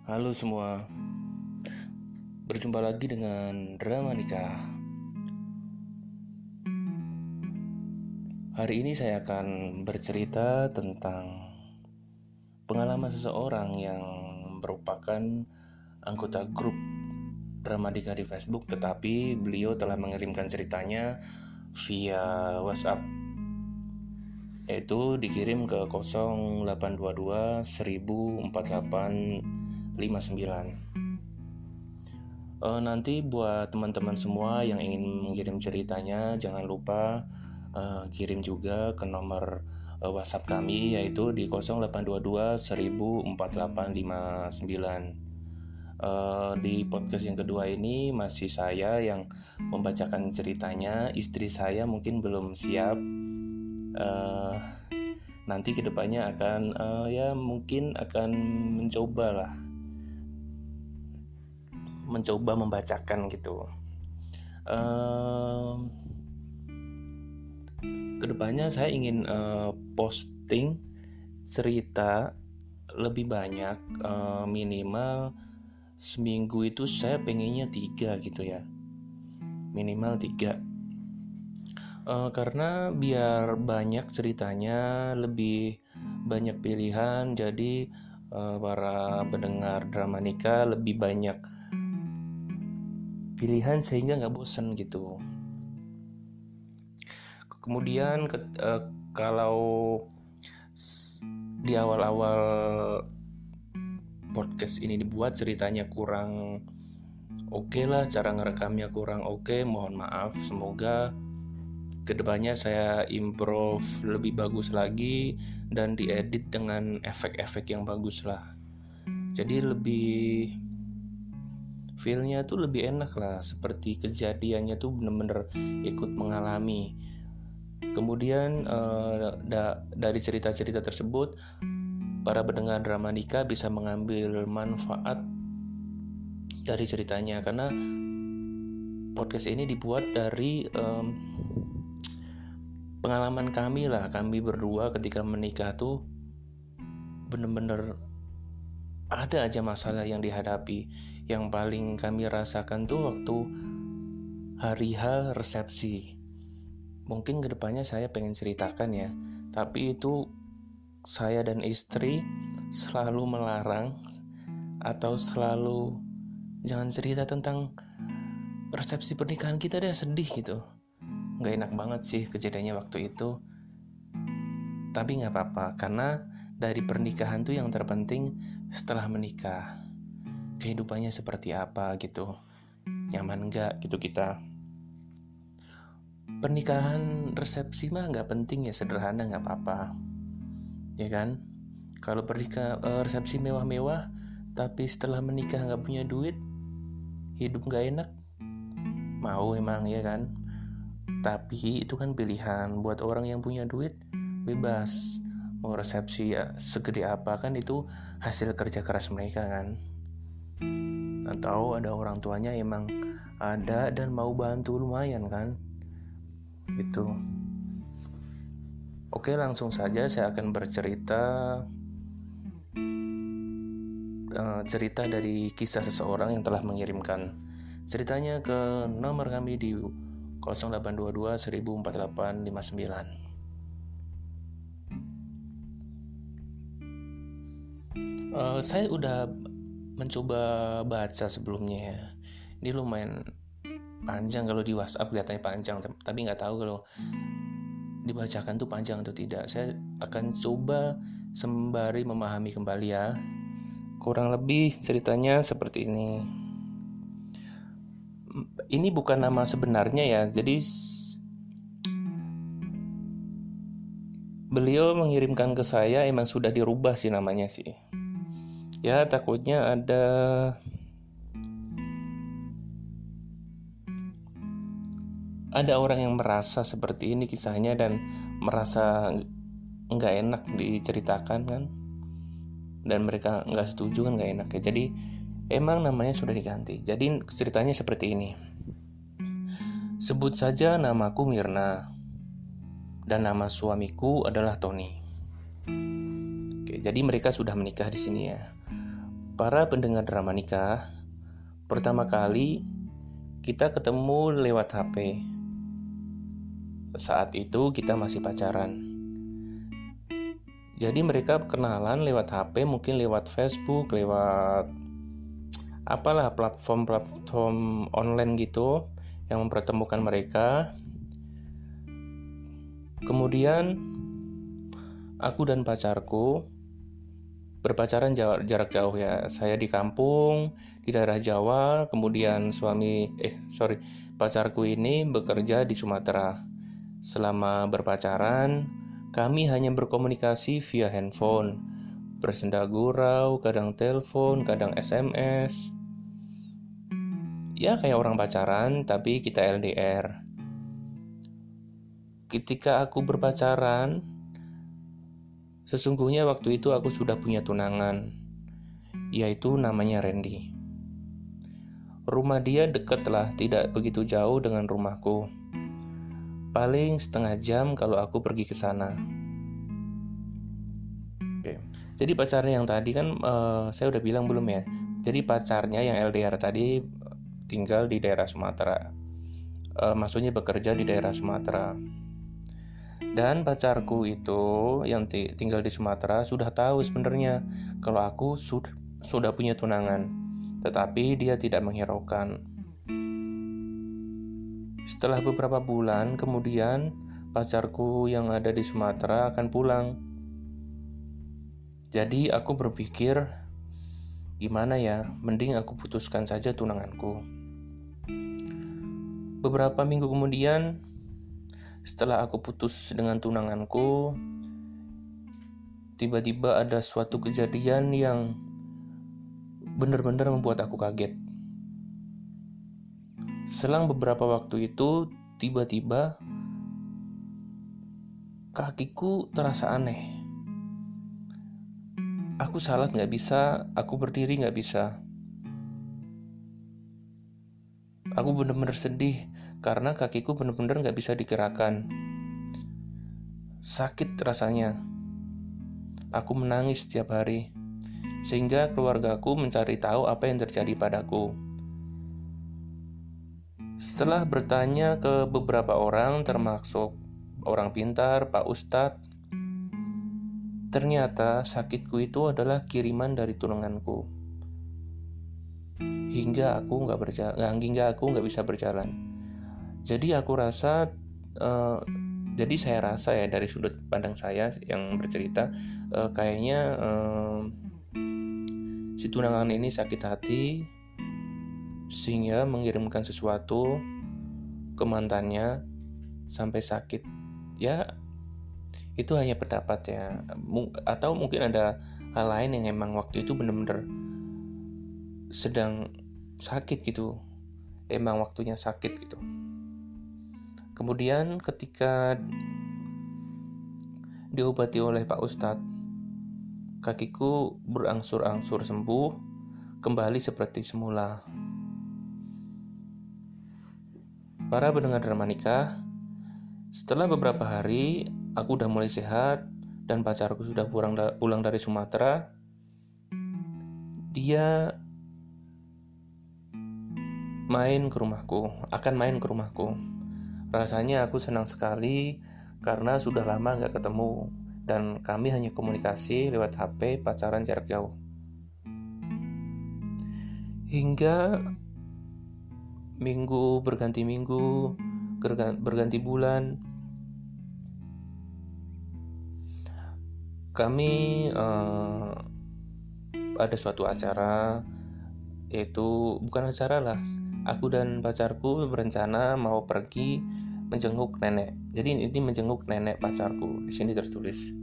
Halo semua, berjumpa lagi dengan Drama Nikah. Hari ini saya akan bercerita tentang pengalaman seseorang yang merupakan anggota grup Drama Nikah di Facebook, tetapi beliau telah mengirimkan ceritanya via WhatsApp, yaitu dikirim ke 0822 1048 59. Nanti buat teman-teman semua yang ingin mengirim ceritanya, jangan lupa kirim juga ke nomor WhatsApp kami, yaitu di 0822 1048 59. Di podcast yang kedua ini masih saya yang membacakan ceritanya. Istri saya mungkin belum siap. Nanti kedepannya akan mungkin akan mencoba membacakan gitu. Kedepannya saya ingin posting cerita lebih banyak, minimal seminggu itu saya pengennya 3 gitu ya, minimal 3, karena biar banyak ceritanya, lebih banyak pilihan, jadi para pendengar Drama Nikah lebih banyak pilihan sehingga nggak bosan gitu. Kemudian kalau di awal-awal podcast ini dibuat ceritanya kurang oke lah, cara ngerekamnya kurang oke, mohon maaf. Semoga kedepannya saya improve lebih bagus lagi dan diedit dengan efek-efek yang bagus lah, jadi lebih feelnya tuh lebih enak lah, seperti kejadiannya tuh bener-bener ikut mengalami. Kemudian dari cerita-cerita tersebut, para pendengar Drama Nikah bisa mengambil manfaat dari ceritanya, karena podcast ini dibuat dari pengalaman kami lah, kami berdua ketika menikah tuh bener-bener ada aja masalah yang dihadapi. Yang paling kami rasakan tuh waktu hari H resepsi. Mungkin kedepannya saya pengen ceritakan ya, tapi itu saya dan istri selalu melarang atau selalu jangan cerita tentang resepsi pernikahan kita deh, sedih gitu. Gak enak banget sih kejadiannya waktu itu. Tapi gak apa-apa, karena dari pernikahan tuh yang terpenting setelah menikah, kehidupannya seperti apa gitu, nyaman gak gitu kita. Pernikahan resepsi mah gak penting ya, sederhana gak apa-apa, ya kan. Kalau resepsi mewah-mewah tapi setelah menikah gak punya duit, hidup gak enak, mau emang ya kan. Tapi itu kan pilihan. Buat orang yang punya duit bebas mau resepsi ya segede apa, kan itu hasil kerja keras mereka kan. Atau ada orang tuanya emang ada dan mau bantu lumayan kan gitu. Oke, langsung saja saya akan bercerita cerita dari kisah seseorang yang telah mengirimkan ceritanya ke nomor kami di 0822 1048 59. Saya udah mencoba baca sebelumnya ya. Ini lumayan panjang, kalau di WhatsApp kelihatannya panjang, tapi nggak tahu kalau dibacakan tuh panjang atau tidak. Saya akan coba sembari memahami kembali ya. Kurang lebih ceritanya seperti ini. Ini bukan nama sebenarnya ya, jadi beliau mengirimkan ke saya emang sudah dirubah sih namanya sih. Ya takutnya ada orang yang merasa seperti ini kisahnya dan merasa nggak enak diceritakan kan, dan mereka nggak setuju kan, nggak enak ya. Jadi emang namanya sudah diganti. Jadi ceritanya seperti ini. Sebut saja namaku Mirna dan nama suamiku adalah Tony. Oke, jadi mereka sudah menikah di sini ya. Para pendengar drama nikah, pertama kali kita ketemu lewat HP. Saat itu kita masih pacaran. Jadi mereka kenalan lewat HP, mungkin lewat Facebook, lewat apalah platform online gitu yang mempertemukan mereka. Kemudian aku dan pacarku berpacaran jarak jauh ya. Saya di kampung di daerah Jawa, kemudian pacarku ini bekerja di Sumatera. Selama berpacaran, kami hanya berkomunikasi via handphone, bersenda gurau, kadang telepon, kadang SMS. Ya kayak orang pacaran, tapi kita LDR. Ketika aku berpacaran, sesungguhnya waktu itu aku sudah punya tunangan, yaitu namanya Randy. Rumah dia dekat lah, tidak begitu jauh dengan rumahku. Paling setengah jam kalau aku pergi ke sana. Oke. Jadi pacarnya yang tadi kan saya udah bilang belum ya. Jadi pacarnya yang LDR tadi tinggal di daerah Sumatera. Maksudnya bekerja di daerah Sumatera. Dan pacarku itu yang tinggal di Sumatera sudah tahu sebenarnya kalau aku sudah punya tunangan, tetapi dia tidak menghiraukan. Setelah beberapa bulan kemudian, pacarku yang ada di Sumatera akan pulang. Jadi aku berpikir, gimana ya, mending aku putuskan saja tunanganku. Beberapa minggu kemudian, setelah aku putus dengan tunanganku, tiba-tiba ada suatu kejadian yang benar-benar membuat aku kaget. Selang beberapa waktu itu, tiba-tiba kakiku terasa aneh. Aku salat gak bisa, aku berdiri gak bisa. Aku benar-benar sedih karena kakiku benar-benar gak bisa digerakkan. Sakit rasanya. Aku menangis setiap hari, sehingga keluargaku mencari tahu apa yang terjadi padaku. Setelah bertanya ke beberapa orang, termasuk orang pintar, Pak Ustadz, ternyata sakitku itu adalah kiriman dari tunanganku. Hingga aku nggak bisa berjalan. Jadi saya rasa ya, dari sudut pandang saya yang bercerita, kayaknya si tunangan ini sakit hati sehingga mengirimkan sesuatu ke mantannya sampai sakit. Ya, itu hanya pendapat ya. Atau mungkin ada hal lain yang emang waktu itu benar-benar sedang sakit gitu. Emang waktunya sakit gitu. Kemudian ketika diobati oleh Pak Ustadz, kakiku berangsur-angsur sembuh, kembali seperti semula. Para pendengar drama nikah, setelah beberapa hari, aku udah mulai sehat dan pacarku sudah pulang dari Sumatera. Dia akan main ke rumahku. Rasanya aku senang sekali karena sudah lama gak ketemu dan kami hanya komunikasi lewat HP, pacaran jarak jauh. Hingga minggu berganti bulan, kami ada suatu acara, yaitu bukan acara lah. Aku dan pacarku berencana mau pergi menjenguk nenek. Jadi ini menjenguk nenek pacarku. Di sini tertulis.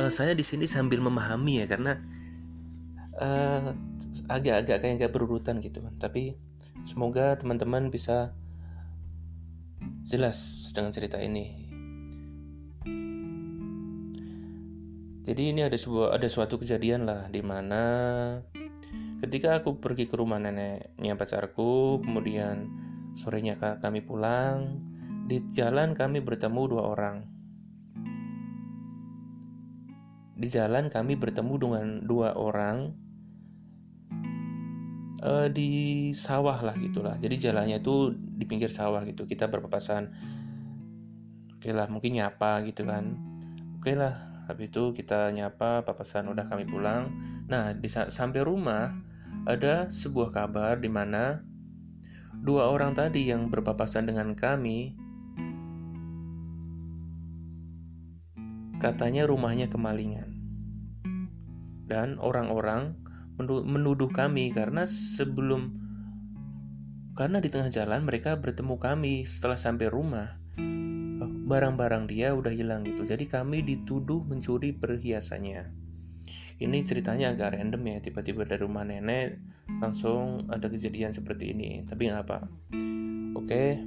Saya di sini sambil memahami ya, karena agak-agak kayak nggak berurutan gitu kan. Tapi semoga teman-teman bisa jelas dengan cerita ini. Jadi ini ada suatu kejadian lah, di mana ketika aku pergi ke rumah neneknya pacarku, kemudian sorenya kami pulang, di jalan kami bertemu dua orang. Di jalan kami bertemu dengan dua orang di sawah lah gitulah. Jadi jalannya itu di pinggir sawah gitu. Kita berpapasan. Oke lah, mungkin nyapa gitu kan. Oke lah, habis itu kita nyapa, papasan, udah kami pulang. Nah, sampai rumah ada sebuah kabar di mana dua orang tadi yang berpapasan dengan kami katanya rumahnya kemalingan. Dan orang-orang menuduh kami karena di tengah jalan mereka bertemu kami setelah sampai rumah. Barang-barang dia udah hilang gitu. Jadi kami dituduh mencuri perhiasannya. Ini ceritanya agak random ya, tiba-tiba dari rumah nenek langsung ada kejadian seperti ini. Tapi nggak apa. Oke.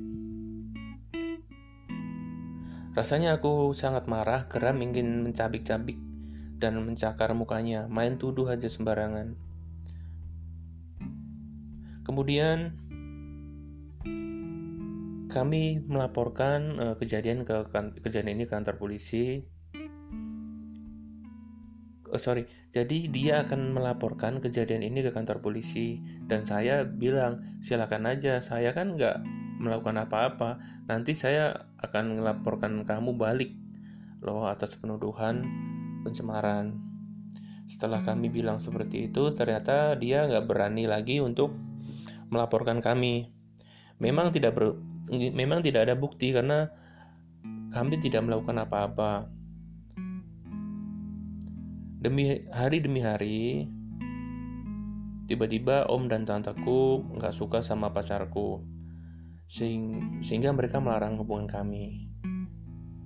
Rasanya aku sangat marah, geram, ingin mencabik-cabik dan mencakar mukanya. Main tuduh aja sembarangan. Kemudian kami melaporkan kejadian ini ke kantor polisi. Jadi dia akan melaporkan kejadian ini ke kantor polisi dan saya bilang silakan aja, saya kan nggak melakukan apa-apa. Nanti saya akan melaporkan kamu balik loh atas penuduhan pencemaran. Setelah kami bilang seperti itu, ternyata dia nggak berani lagi untuk melaporkan kami. Memang tidak ada bukti karena kami tidak melakukan apa-apa. Demi hari, tiba-tiba om dan tanteku nggak suka sama pacarku, sehingga mereka melarang hubungan kami.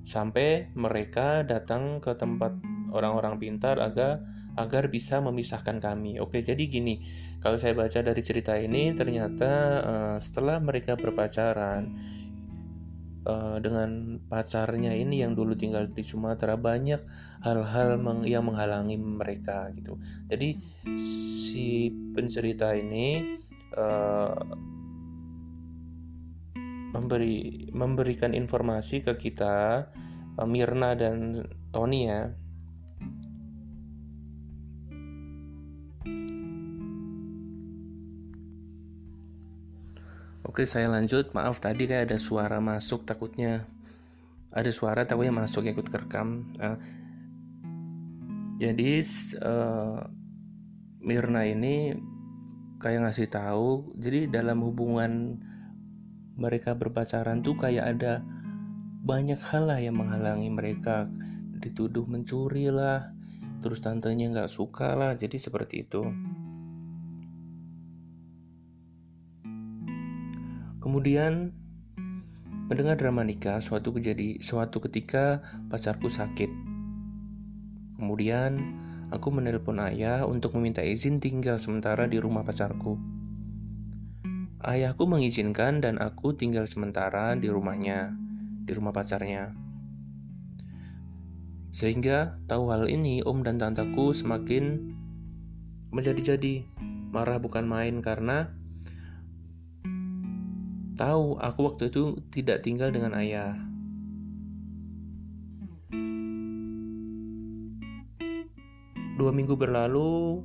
Sampai mereka datang ke tempat orang-orang pintar agar bisa memisahkan kami. Oke, jadi gini, kalau saya baca dari cerita ini, ternyata setelah mereka berpacaran, dengan pacarnya ini yang dulu tinggal di Sumatera, banyak hal-hal yang menghalangi mereka gitu. Jadi si pencerita ini memberikan informasi ke kita, Mirna dan Tony ya. Oke, saya lanjut. Maaf tadi kayak ada suara masuk, takutnya masuk ikut kerekam. Jadi Mirna ini kayak ngasih tahu, jadi dalam hubungan mereka berpacaran tuh kayak ada banyak hal lah yang menghalangi mereka, dituduh mencuri lah, terus tantenya nggak suka lah, jadi seperti itu. Kemudian mendengar drama nikah, suatu ketika pacarku sakit. Kemudian aku menelpon ayah untuk meminta izin tinggal sementara di rumah pacarku. Ayahku mengizinkan dan aku tinggal sementara di rumahnya, di rumah pacarnya. Sehingga tahu hal ini, om dan tanteku semakin menjadi-jadi, marah bukan main karena tahu aku waktu itu tidak tinggal dengan ayah. Dua minggu berlalu,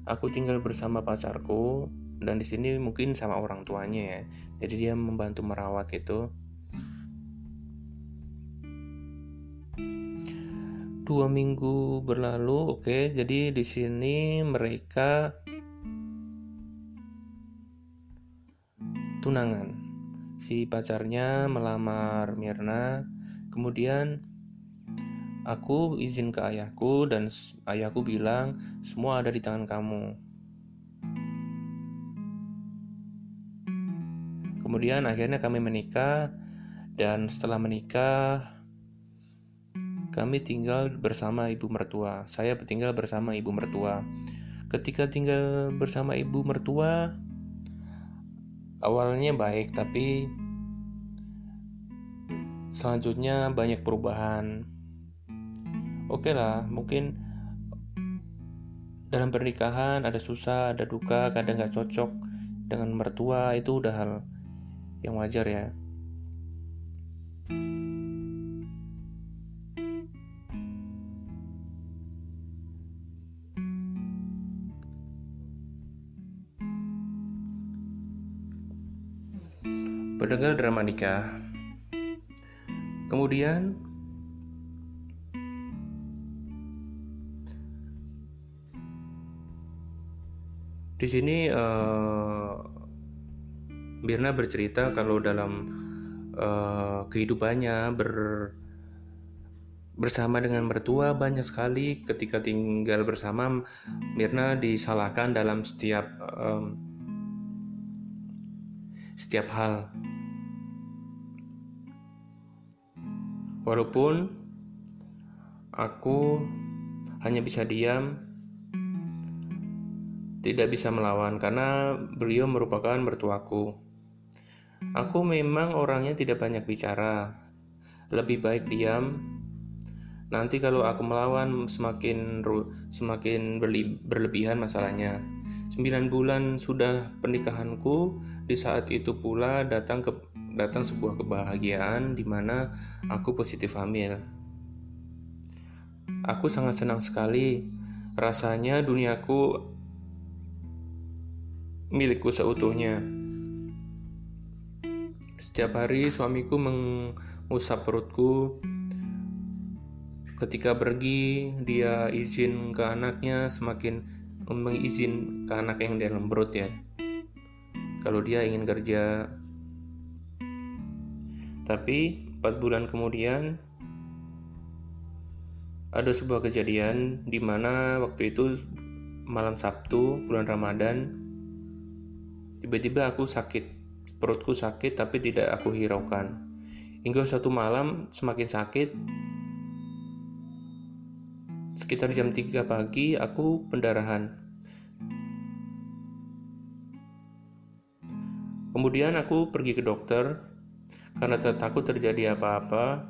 aku tinggal bersama pacarku dan di sini mungkin sama orang tuanya ya. Jadi dia membantu merawat gitu. 2 minggu berlalu, oke. Jadi di sini mereka tunangan. Si pacarnya melamar Mirna, kemudian aku izin ke ayahku dan ayahku bilang semua ada di tangan kamu. Kemudian akhirnya kami menikah dan setelah menikah kami tinggal bersama ibu mertua. Saya tinggal bersama ibu mertua. Ketika tinggal bersama ibu mertua, awalnya baik, tapi selanjutnya banyak perubahan. Oke lah, mungkin dalam pernikahan ada susah, ada duka, kadang gak cocok dengan mertua, itu udah hal yang wajar ya. mendengar drama nikah. Kemudian di sini Mirna bercerita kalau dalam kehidupannya bersama dengan mertua banyak sekali ketika tinggal bersama Mirna disalahkan dalam setiap hal. Walaupun aku hanya bisa diam, tidak bisa melawan karena beliau merupakan mertuaku. Aku memang orangnya tidak banyak bicara, lebih baik diam. Nanti kalau aku melawan semakin berlebihan masalahnya. 9 bulan sudah pernikahanku, di saat itu pula datang sebuah kebahagiaan di mana aku positif hamil. Aku sangat senang sekali, rasanya duniaku milikku seutuhnya. Setiap hari suamiku mengusap perutku. Ketika pergi, dia izin ke anaknya, semakin mengizin ke anak yang dalam perut ya. Kalau dia ingin kerja. Tapi 4 bulan kemudian ada sebuah kejadian di mana waktu itu malam Sabtu bulan Ramadan, tiba-tiba aku sakit, perutku sakit tapi tidak aku hiraukan. Hingga suatu malam semakin sakit, sekitar jam 3 pagi aku pendarahan. Kemudian aku pergi ke dokter karena takut terjadi apa-apa.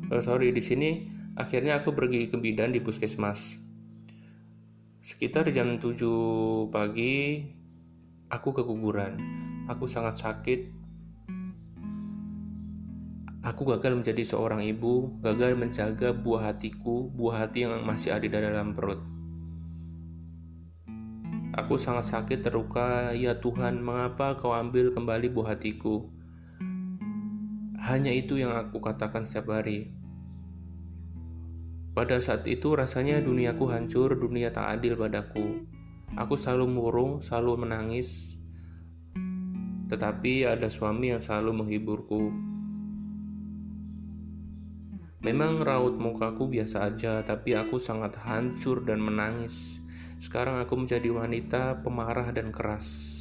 Di sini akhirnya aku pergi ke bidan di puskesmas. Sekitar jam 7 pagi aku keguguran. Aku sangat sakit. Aku gagal menjadi seorang ibu, gagal menjaga buah hatiku, buah hati yang masih ada di dalam perut. Aku sangat sakit, terluka. Ya Tuhan, mengapa kau ambil kembali buah hatiku? Hanya itu yang aku katakan setiap hari. Pada saat itu rasanya duniaku hancur, dunia tak adil padaku. Aku selalu murung, selalu menangis. Tetapi ada suami yang selalu menghiburku. Memang raut mukaku biasa aja, tapi aku sangat hancur dan menangis. Sekarang aku menjadi wanita pemarah dan keras.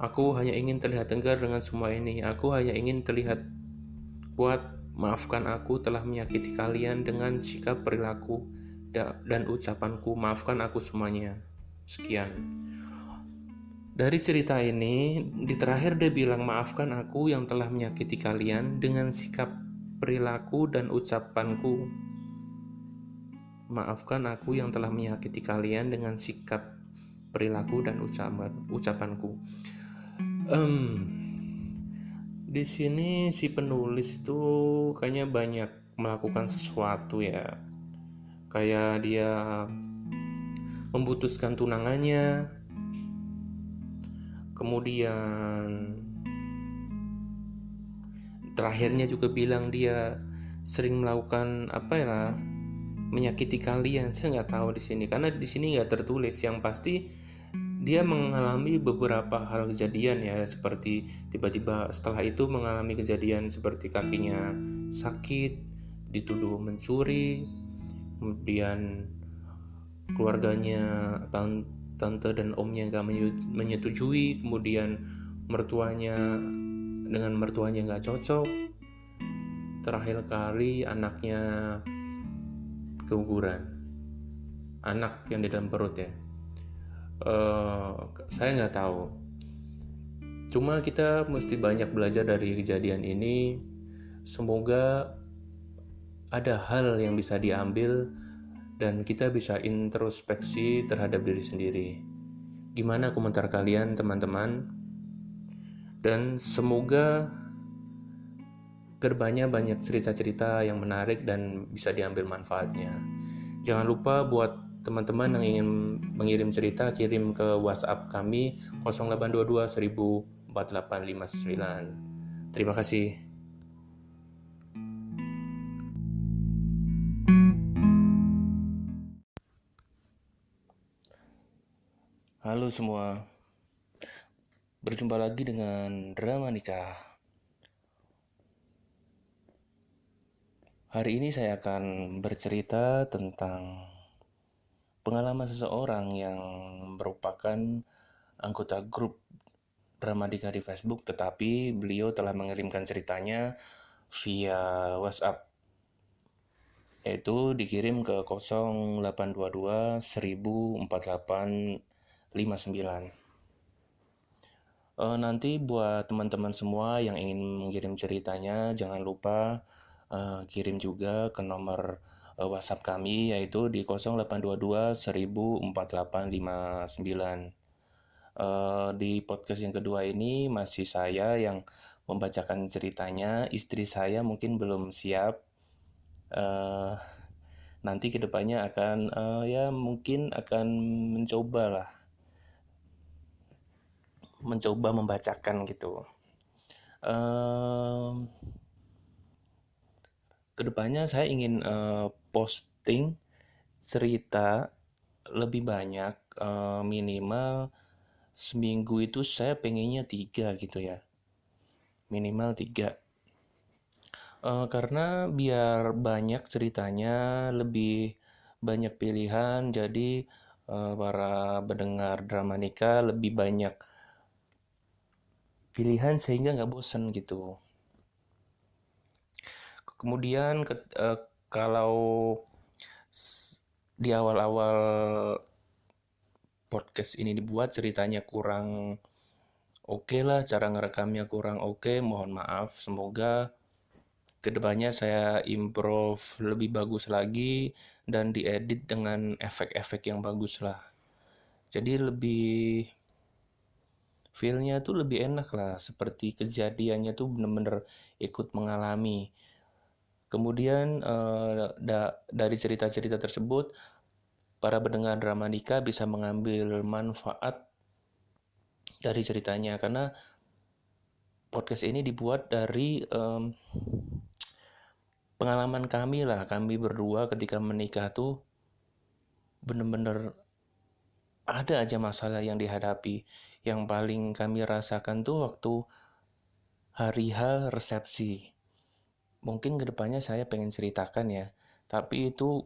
Aku hanya ingin terlihat tegar dengan semua ini. Aku hanya ingin terlihat kuat. Maafkan aku telah menyakiti kalian dengan sikap, perilaku, dan ucapanku. Maafkan aku semuanya. Sekian. Dari cerita ini, di terakhir dia bilang, maafkan aku yang telah menyakiti kalian dengan sikap, perilaku, dan ucapanku. Maafkan aku yang telah menyakiti kalian dengan sikap, perilaku, dan ucapanku. Di sini si penulis itu kayaknya banyak melakukan sesuatu ya. Kayak dia memutuskan tunangannya. Kemudian terakhirnya juga bilang dia sering melakukan menyakiti kalian. Saya nggak tahu di sini karena di sini nggak tertulis. Yang pasti dia mengalami beberapa hal kejadian ya, seperti tiba-tiba setelah itu mengalami kejadian seperti kakinya sakit, dituduh mencuri, kemudian keluarganya, tante dan omnya gak menyetujui, kemudian mertuanya gak cocok, terakhir kali anaknya keguguran, anak yang di dalam perut ya. Saya nggak tahu. Cuma kita mesti banyak belajar dari kejadian ini. Semoga ada hal yang bisa diambil dan kita bisa introspeksi terhadap diri sendiri. Gimana komentar kalian, teman-teman? Dan semoga kedepannya banyak cerita-cerita yang menarik dan bisa diambil manfaatnya. Jangan lupa buat teman-teman yang ingin mengirim cerita, kirim ke WhatsApp kami 0822 1000 4859. Terima kasih. Halo semua, berjumpa lagi dengan Drama Nikah. Hari ini saya akan bercerita tentang pengalaman seseorang yang merupakan anggota grup Drama Nikah di Facebook, tetapi beliau telah mengirimkan ceritanya via WhatsApp, yaitu dikirim ke 0822 1048 59. Nanti buat teman-teman semua yang ingin mengirim ceritanya, jangan lupa kirim juga ke nomor WhatsApp kami, yaitu di 0822 1048 59. Di podcast yang kedua ini masih saya yang membacakan ceritanya. Istri saya mungkin belum siap. Nanti kedepannya akan ya mungkin akan mencoba membacakan gitu. Kedepannya saya ingin posting cerita lebih banyak, minimal seminggu itu saya pengennya 3 gitu ya, minimal 3. Karena biar banyak ceritanya, lebih banyak pilihan, jadi para pendengar Drama Nikah lebih banyak pilihan sehingga nggak bosen gitu. Kemudian kalau di awal-awal podcast ini dibuat ceritanya kurang oke lah, cara ngerekamnya kurang oke, mohon maaf. Semoga kedepannya saya improve lebih bagus lagi dan diedit dengan efek-efek yang bagus lah. Jadi lebih feel-nya tuh lebih enak lah, seperti kejadiannya tuh bener-bener ikut mengalami. Kemudian dari cerita-cerita tersebut, para pendengar Drama Nikah bisa mengambil manfaat dari ceritanya, karena podcast ini dibuat dari pengalaman kami lah, kami berdua ketika menikah tuh bener-bener ada aja masalah yang dihadapi. Yang paling kami rasakan tuh waktu hari H resepsi. Mungkin kedepannya saya pengen ceritakan ya, tapi itu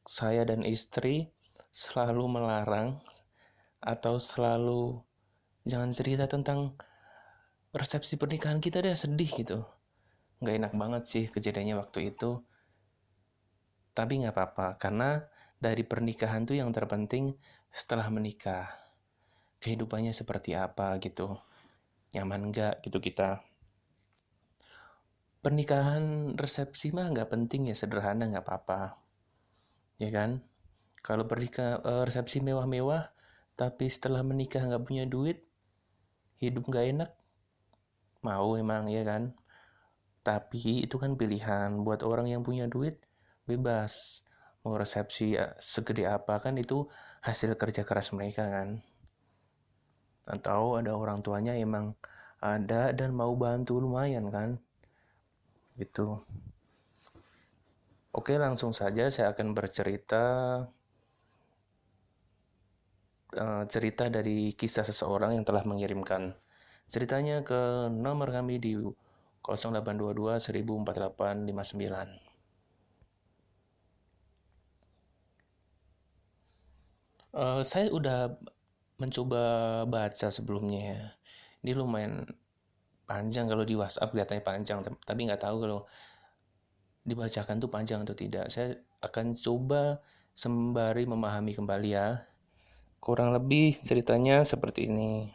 saya dan istri selalu melarang atau selalu jangan cerita tentang resepsi pernikahan kita deh, sedih gitu. Nggak enak banget sih kejadiannya waktu itu. Tapi nggak apa-apa, karena dari pernikahan tuh yang terpenting setelah menikah. Kehidupannya seperti apa gitu. Nyaman nggak gitu kita. Pernikahan resepsi mah nggak penting ya, sederhana nggak apa-apa. Ya kan? Kalau resepsi mewah-mewah, tapi setelah menikah nggak punya duit, hidup nggak enak, mau emang ya kan? Tapi itu kan pilihan buat orang yang punya duit, bebas. Mau resepsi segede apa kan itu hasil kerja keras mereka kan. Atau ada orang tuanya emang ada dan mau bantu lumayan kan. Gitu. Oke, langsung saja saya akan bercerita cerita dari kisah seseorang yang telah mengirimkan ceritanya ke nomor kami di 0822 1048 59. Saya udah mencoba baca sebelumnya ya. Ini lumayan panjang, kalau di WhatsApp kelihatannya panjang, tapi nggak tahu kalau dibacakan tuh panjang atau tidak. Saya akan coba sembari memahami kembali ya. Kurang lebih ceritanya seperti ini.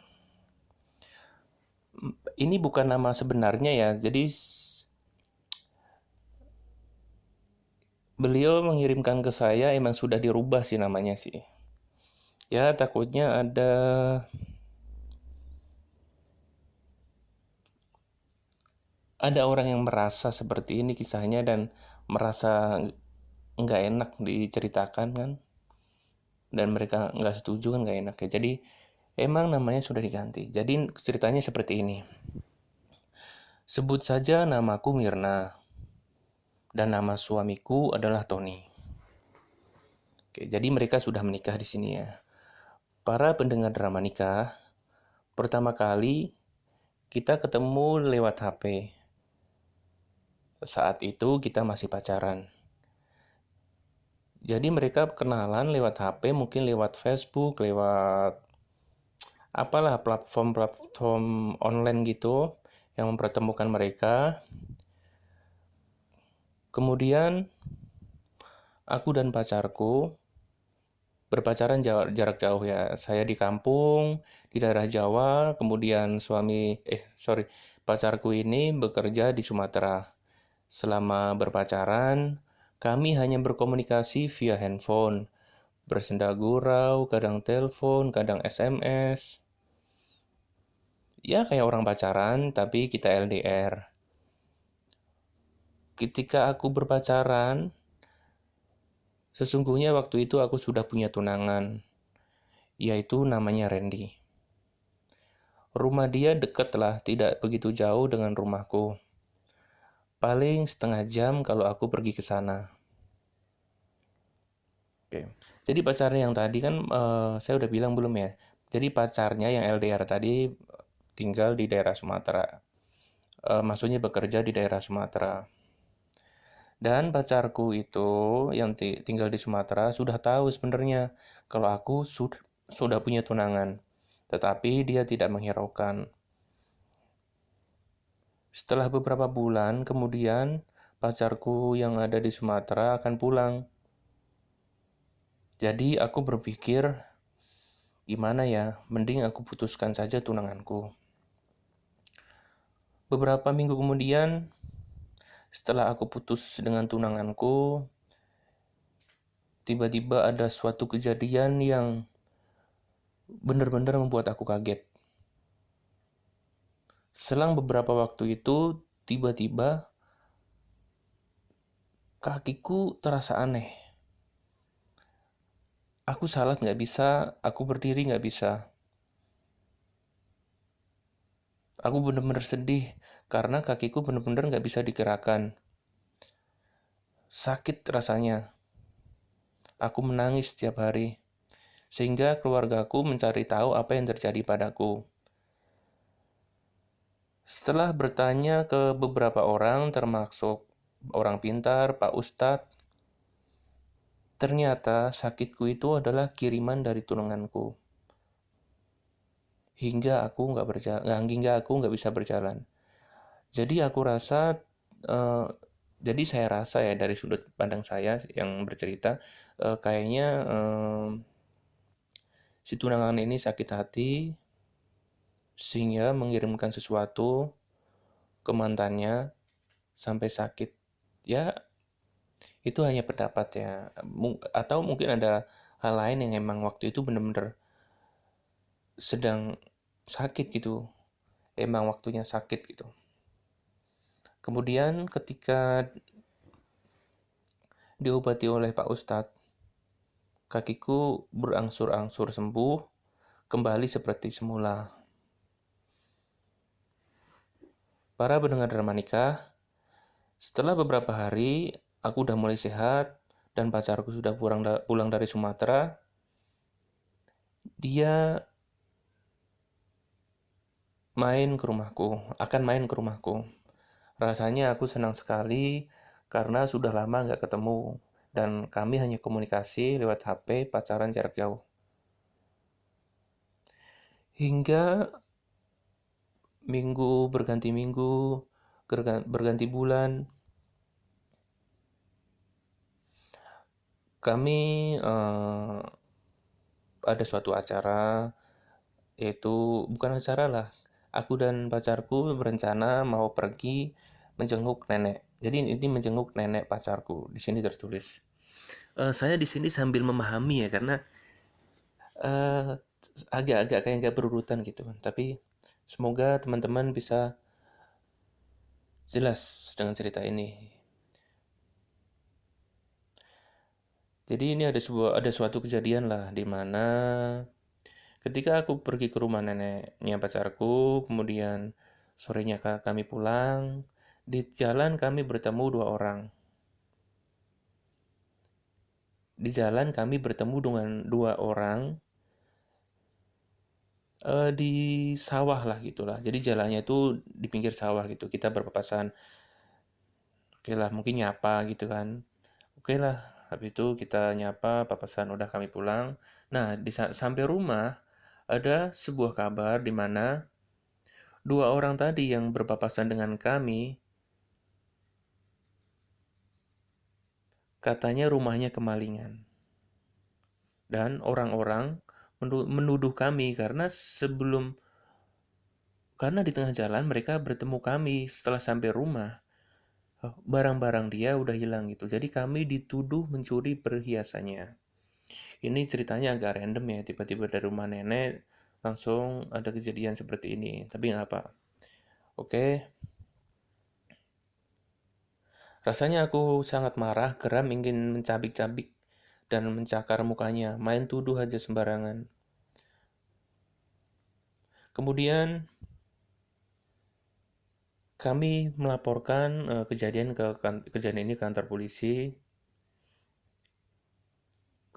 Ini bukan nama sebenarnya ya, jadi beliau mengirimkan ke saya emang sudah dirubah sih namanya sih. Ya takutnya ada orang yang merasa seperti ini kisahnya dan merasa nggak enak diceritakan kan, dan mereka nggak setuju kan, nggak enak ya. Jadi Emang namanya sudah diganti. Jadi ceritanya seperti ini. Sebut saja namaku Mirna dan nama suamiku adalah Tony. Oke, jadi mereka sudah menikah di sini ya. Para pendengar drama nikah, pertama kali kita ketemu lewat HP. Saat itu kita masih pacaran. Jadi mereka kenalan lewat HP, mungkin lewat Facebook, lewat apalah platform-platform online gitu yang mempertemukan mereka. Kemudian aku dan pacarku berpacaran jarak jauh ya. Saya di kampung, di daerah Jawa, kemudian pacarku ini bekerja di Sumatera. Selama berpacaran, kami hanya berkomunikasi via handphone, bersenda gurau, kadang telepon, kadang SMS. Ya kayak orang pacaran, tapi kita LDR. Ketika aku berpacaran, sesungguhnya waktu itu aku sudah punya tunangan, yaitu namanya Randy. Rumah dia dekat lah, tidak begitu jauh dengan rumahku. Paling setengah jam kalau aku pergi ke sana. Oke. Jadi pacarnya yang tadi kan saya udah bilang belum ya. Jadi pacarnya yang LDR tadi tinggal di daerah Sumatera. Maksudnya bekerja di daerah Sumatera. Dan pacarku itu yang tinggal di Sumatera sudah tahu sebenarnya kalau aku sudah punya tunangan. Tetapi dia tidak menghiraukan. Setelah beberapa bulan kemudian, pacarku yang ada di Sumatera akan pulang. Jadi aku berpikir, gimana ya, mending aku putuskan saja tunanganku. Beberapa minggu kemudian, setelah aku putus dengan tunanganku, tiba-tiba ada suatu kejadian yang benar-benar membuat aku kaget. Selang beberapa waktu itu, tiba-tiba kakiku terasa aneh. Aku salat nggak bisa, aku berdiri nggak bisa. Aku benar-benar sedih karena kakiku benar-benar nggak bisa digerakkan. Sakit rasanya. Aku menangis setiap hari. Sehingga keluargaku mencari tahu apa yang terjadi padaku. Setelah bertanya ke beberapa orang, termasuk orang pintar, Pak Ustadz, ternyata sakitku itu adalah kiriman dari tunanganku. Hingga aku nggak bisa berjalan. Jadi eh, jadi saya rasa ya dari sudut pandang saya yang bercerita, kayaknya si tunangan ini sakit hati sehingga mengirimkan sesuatu ke mantannya sampai sakit. Ya, itu hanya pendapat ya. Atau mungkin ada hal lain yang emang waktu itu benar-benar sedang sakit gitu. Emang waktunya sakit gitu. Kemudian ketika diobati oleh Pak Ustadz, kakiku berangsur-angsur sembuh, kembali seperti semula. Para pendengar drama nikah, setelah beberapa hari, aku udah mulai sehat, dan pacarku sudah pulang dari Sumatera. Dia akan main ke rumahku. Rasanya aku senang sekali karena sudah lama nggak ketemu, dan kami hanya komunikasi lewat HP pacaran jarak jauh. Hingga minggu, berganti bulan, kami ada suatu acara, yaitu bukan acara lah. Aku dan pacarku berencana mau pergi menjenguk nenek. Jadi ini menjenguk nenek pacarku. Di sini tertulis. Saya di sini sambil memahami ya karena eh, agak-agak kayak nggak berurutan gitu kan. Tapi semoga teman-teman bisa jelas dengan cerita ini. Jadi ini ada suatu kejadian lah di mana Ketika aku pergi ke rumah neneknya pacarku, kemudian sorenya kami pulang, di jalan kami bertemu dua orang. Di jalan kami bertemu dengan dua orang di sawah lah gitulah. Jadi jalannya itu di pinggir sawah gitu. Kita berpapasan. Oke lah, mungkin nyapa gitu kan. Oke lah, habis itu kita nyapa, papasan, udah kami pulang. Nah, sampai rumah ada sebuah kabar di mana dua orang tadi yang berpapasan dengan kami katanya rumahnya kemalingan. Dan orang-orang menuduh kami karena di tengah jalan mereka bertemu kami setelah sampai rumah. Barang-barang dia udah hilang gitu. Jadi kami dituduh mencuri perhiasannya. Ini ceritanya agak random ya, tiba-tiba dari rumah nenek langsung ada kejadian seperti ini. Tapi nggak apa. Oke, rasanya aku sangat marah, geram, ingin mencabik-cabik dan mencakar mukanya, main tuduh aja sembarangan. Kemudian kami melaporkan kejadian ini ke kantor polisi.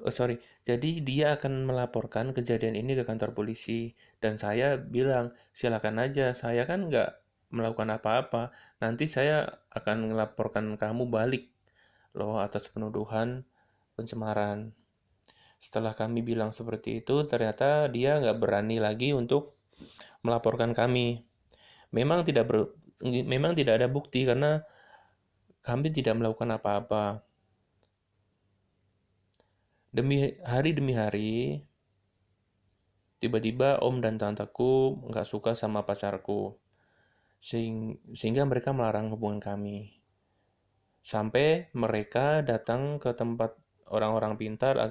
Sorry, jadi dia akan melaporkan kejadian ini ke kantor polisi dan saya bilang silakan aja, saya kan nggak melakukan apa-apa, nanti saya akan melaporkan kamu balik loh atas penuduhan pencemaran. Setelah kami bilang seperti itu, ternyata dia nggak berani lagi untuk melaporkan kami. Memang tidak ber- Memang tidak ada bukti karena kami tidak melakukan apa-apa. Demi hari, tiba-tiba om dan tanteku nggak suka sama pacarku, sehingga mereka melarang hubungan kami. Sampai mereka datang ke tempat orang-orang pintar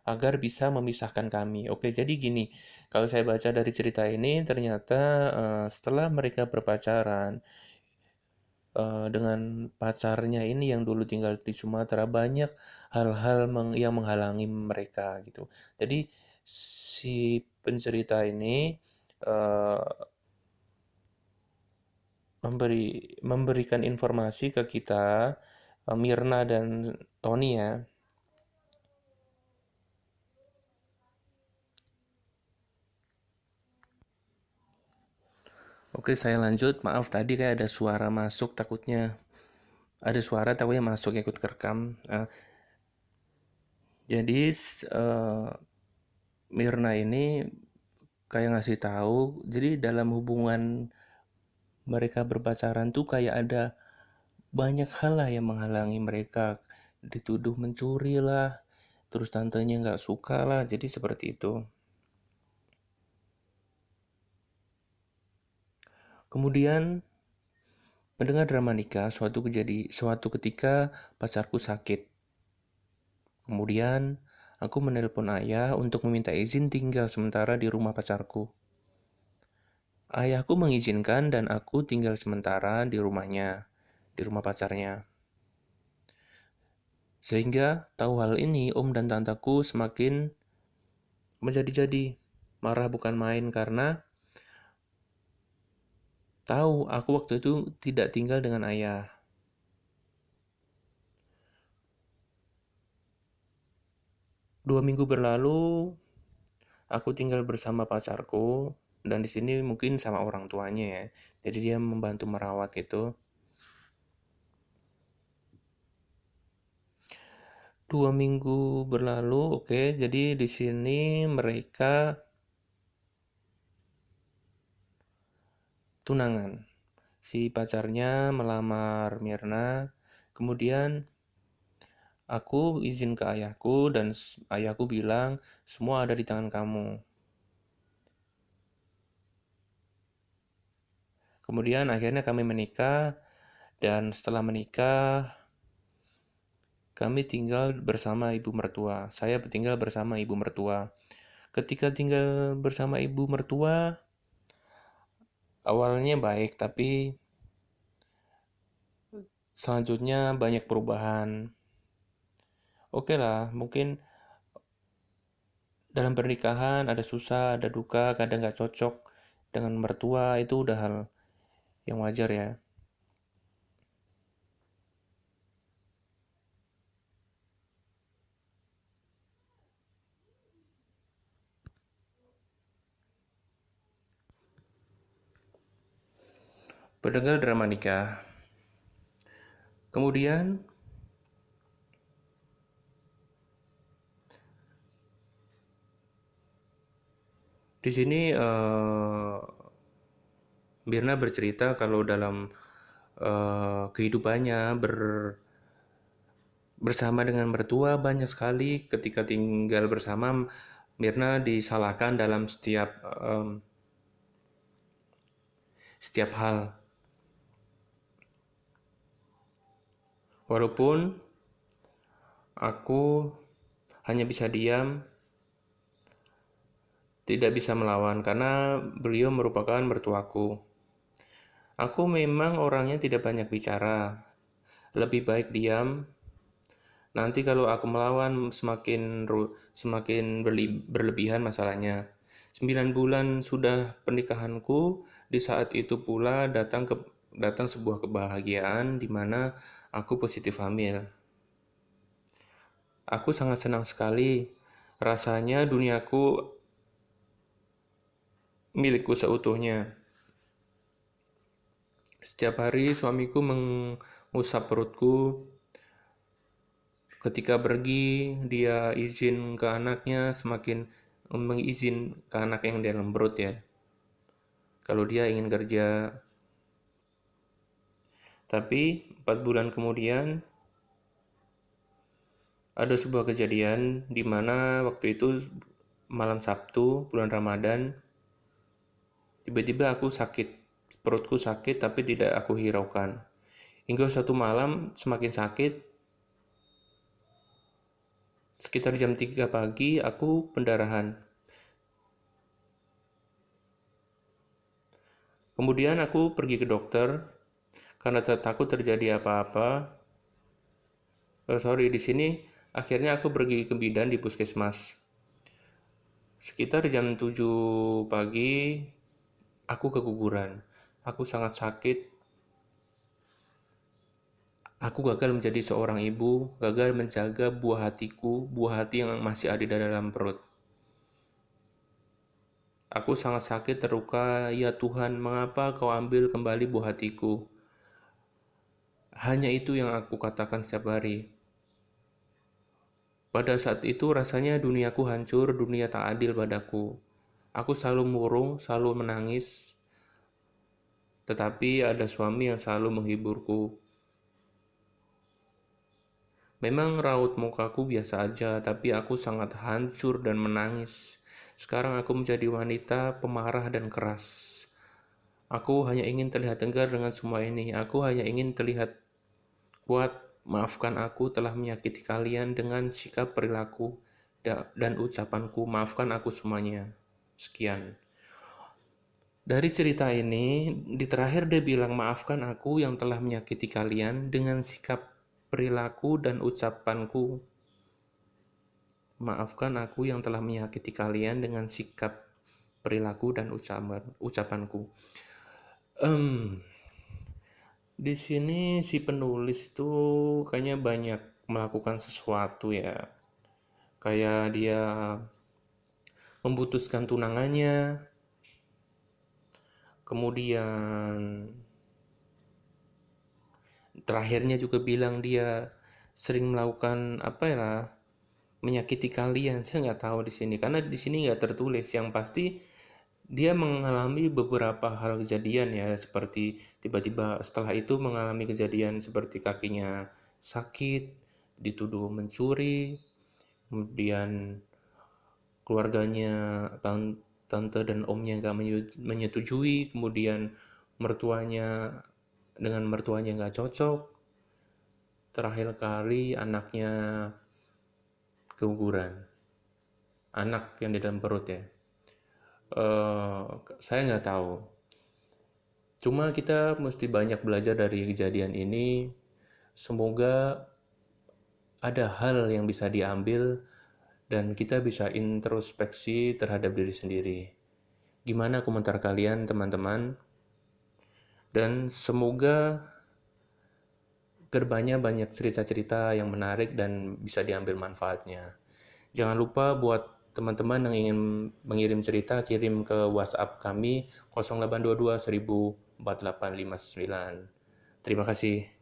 agar bisa memisahkan kami. Oke, jadi gini, kalau saya baca dari cerita ini, ternyata setelah mereka berpacaran, dengan pacarnya ini yang dulu tinggal di Sumatera, banyak hal-hal yang menghalangi mereka gitu. Jadi si pencerita ini eh, memberikan informasi ke kita, Mirna dan Tony ya. Oke, saya lanjut. Maaf tadi kayak ada suara masuk, ada suara takutnya masuk ikut kerekam. Jadi Mirna ini kayak ngasih tahu, jadi dalam hubungan mereka berpacaran tuh kayak ada banyak hal lah yang menghalangi mereka, dituduh mencuri lah, terus tantenya nggak suka lah, jadi seperti itu. Kemudian mendengar drama nikah, suatu ketika pacarku sakit. Kemudian aku menelpon ayah untuk meminta izin tinggal sementara di rumah pacarku. Ayahku mengizinkan dan aku tinggal sementara di rumahnya, di rumah pacarnya. Sehingga tahu hal ini, om dan tantaku semakin menjadi-jadi. Marah bukan main karena tahu aku waktu itu tidak tinggal dengan ayah. 2 minggu berlalu, aku tinggal bersama pacarku, dan di sini mungkin sama orang tuanya ya. Jadi dia membantu merawat gitu. 2 minggu berlalu, oke. Jadi di sini mereka tunangan. Si pacarnya melamar Mirna, kemudian aku izin ke ayahku dan ayahku bilang semua ada di tangan kamu. Kemudian akhirnya kami menikah dan setelah menikah kami tinggal bersama ibu mertua. Saya tinggal bersama ibu mertua. Ketika tinggal bersama ibu mertua, awalnya baik tapi selanjutnya banyak perubahan. Oke lah, mungkin dalam pernikahan ada susah, ada duka, kadang nggak cocok dengan mertua, itu udah hal yang wajar ya. Pendengar drama nikah. Kemudian di sini Mirna bercerita kalau dalam kehidupannya bersama dengan mertua banyak sekali ketika tinggal bersama Mirna disalahkan dalam setiap hal. Walaupun aku hanya bisa diam, tidak bisa melawan karena beliau merupakan mertuaku. Aku memang orangnya tidak banyak bicara, lebih baik diam. Nanti kalau aku melawan semakin berlebihan masalahnya. 9 bulan sudah pernikahanku, di saat itu pula datang sebuah kebahagiaan di mana aku positif hamil. Aku sangat senang sekali. Rasanya duniaku milikku seutuhnya. Setiap hari suamiku mengusap perutku. Ketika pergi, dia izin ke anaknya mengizin ke anak yang di dalam perut ya. Kalau dia ingin kerja. Tapi 4 bulan kemudian ada sebuah kejadian di mana waktu itu malam Sabtu, bulan Ramadan, tiba-tiba aku sakit. Perutku sakit tapi tidak aku hiraukan. Hingga satu malam semakin sakit, sekitar jam 3 pagi aku pendarahan. Kemudian aku pergi ke dokter karena takut terjadi apa-apa. Di sini akhirnya aku pergi ke bidan di puskesmas. Sekitar jam 7 pagi aku keguguran. Aku sangat sakit. Aku gagal menjadi seorang ibu, gagal menjaga buah hatiku, buah hati yang masih ada di dalam perut. Aku sangat sakit, terluka. Ya Tuhan, mengapa kau ambil kembali buah hatiku? Hanya itu yang aku katakan setiap hari. Pada saat itu rasanya duniaku hancur, dunia tak adil padaku. Aku selalu murung, selalu menangis. Tetapi ada suami yang selalu menghiburku. Memang raut mukaku biasa aja, tapi aku sangat hancur dan menangis. Sekarang aku menjadi wanita pemarah dan keras. Aku hanya ingin terlihat tegar dengan semua ini. Aku hanya ingin terlihat kuat. Maafkan aku telah menyakiti kalian dengan sikap perilaku dan ucapanku. Maafkan aku semuanya. Sekian. Dari cerita ini, di terakhir dia bilang, maafkan aku yang telah menyakiti kalian dengan sikap perilaku dan ucapanku. Maafkan aku yang telah menyakiti kalian dengan sikap perilaku dan ucapanku. Di sini si penulis itu kayaknya banyak melakukan sesuatu ya. Kayak dia memutuskan tunangannya, kemudian terakhirnya juga bilang dia sering melakukan menyakiti kalian. Saya nggak tahu di sini karena di sini nggak tertulis. Yang pasti dia mengalami beberapa hal kejadian ya, seperti tiba-tiba setelah itu mengalami kejadian seperti kakinya sakit, dituduh mencuri, kemudian keluarganya, tante dan omnya nggak menyetujui, kemudian mertuanya nggak cocok, terakhir kali anaknya keguguran, anak yang di dalam perut ya. Saya nggak tahu. Cuma kita mesti banyak belajar dari kejadian ini. Semoga ada hal yang bisa diambil dan kita bisa introspeksi terhadap diri sendiri. Gimana komentar kalian, teman-teman? Dan semoga kedepannya banyak cerita-cerita yang menarik dan bisa diambil manfaatnya. Jangan lupa buat teman-teman yang ingin mengirim cerita, kirim ke WhatsApp kami 0822 1000 4859. Terima kasih.